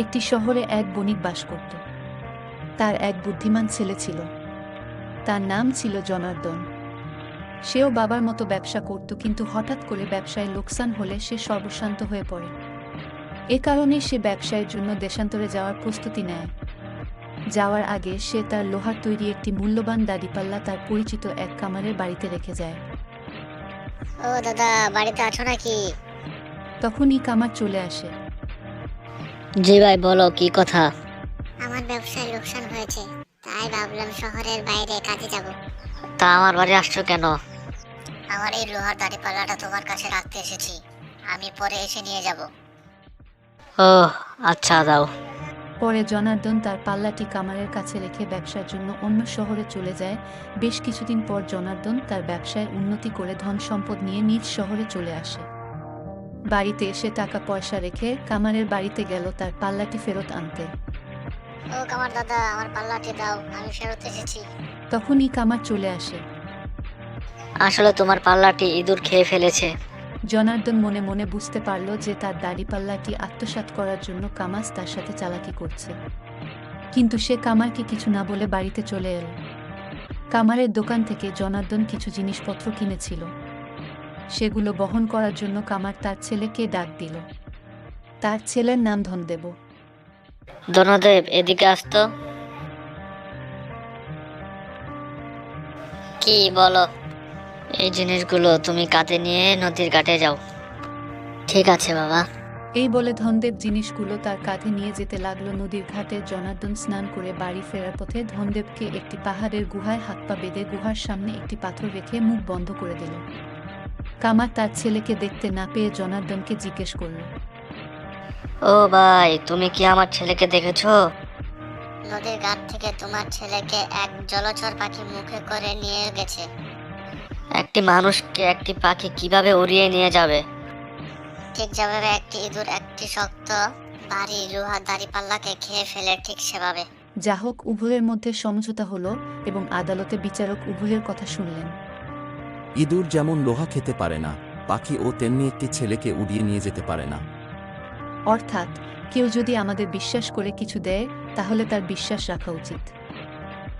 একটি শহরে এক বণিক বাস করত। তার এক বুদ্ধিমান ছেলে ছিল। তার নাম ছিল জনার্দন। সেও বাবার মতো ব্যবসা করত, কিন্তু হঠাৎ করে ব্যবসায় লোকসান হলে সে সর্বশান্ত হয়ে পড়ে। এ কারণে সে ব্যবসায়ের জন্য দেশান্তরে যাওয়ার প্রস্তুতি নেয়। যাওয়ার আগে সে তার লোহার তৈরি একটি মূল্যবান দাড়িপাল্লা তার পরিচিত এক কামারের বাড়িতে রেখে যায়। ও দাদা, বাড়িতে আছো নাকি? তখনই কামার চলে আসে। জি ভাই, বলো কি কথা। আমার ব্যবসায় লোকসান হয়েছে, তাই ভাবলাম শহরের বাইরে কাজে যাব। তা আমার বাড়ি আসছো কেন? আমার এই লোহার দাড়িপাল্লাটা তোমার কাছে রাখতে এসেছি, আমি পরে এসে নিয়ে যাব। ও আচ্ছা, দাও। পরে জনার্দন তার পাল্লাটি কামারের কাছে রেখে ব্যবসার জন্য অন্য শহরে চলে যায়। বেশ কিছুদিন পর জনার্দন তার ব্যবসায় উন্নতি করে ধন সম্পদ নিয়ে নিজ শহরে চলে আসে। বাড়িতে এসে টাকা পয়সা রেখে কামারের বাড়িতে গেল তার পাল্লাটি ফেরত আনতে। ও কামার দাদা, আমার পাল্লাটি দাও, আমি ফেরত এসেছি। তখনই কামার চলে আসে। আসলে তোমার পাল্লাটি ইঁদুর খেয়ে ফেলেছে। জনার্দন মনে মনে বুঝতে পারল যে তার দাড়িপাল্লাটি আত্মসাৎ করার জন্য কামাস তার সাথে চালাকি করছে। কিন্তু সে কামারকে কিছু না বলে বাড়িতে চলে এল। কামারের দোকান থেকে জনার্দন কিছু জিনিসপত্র কিনেছিল। সেগুলো বহন করার জন্য কামার তার ছেলেকে ডাক দিল। তার ছেলের নাম ধনদেব। ধনদেব, এদিকে আসতো। কি বলো? এই জিনিসগুলো তুমি কাঁধে নিয়ে নদীর ঘাটে যাও। ঠিক আছে বাবা। এই বলে ধনদেব জিনিসগুলো তার কাঁধে নিয়ে যেতে লাগলো নদীর ঘাটে। জনার্দন স্নান করে বাড়ি ফেরার পথে ধনদেবকে একটি পাহাড়ের গুহায় হাত পা বেঁধে গুহার সামনে একটি পাথর রেখে মুখ বন্ধ করে দিল। কামার তার ছেলেকে দেখতে না পেয়ে জনার্দনকে জিজ্ঞেস করল, ও ভাই, তুমি কি আমার ছেলেকে দেখেছো? নদীর ঘাট থেকে তোমার ছেলেকে এক জলচর পাখি মুখে করে নিয়ে গেছে। একটি মানুষকে একটি পাখি কিভাবে উড়িয়ে নিয়ে যাবে? ঠিক যেভাবে একটি ইঁদুর একটি শক্ত ভারী লোহার দাড়িপাল্লাকে খেয়ে ফেলে, ঠিক সেভাবে। যা হোক, উভয়ের মধ্যে সমঝোতা হলো এবং আদালতে বিচারক উভয়ের কথা শুনলেন। ইঁদুর যেমন লোহা খেতে পারে না, পাখিও তেমনি একটি ছেলেকে উড়িয়ে নিয়ে যেতে পারে না। অর্থাৎ কেউ যদি আমাদের বিশ্বাস করে কিছু দেয়, তাহলে তার বিশ্বাস রাখা উচিত।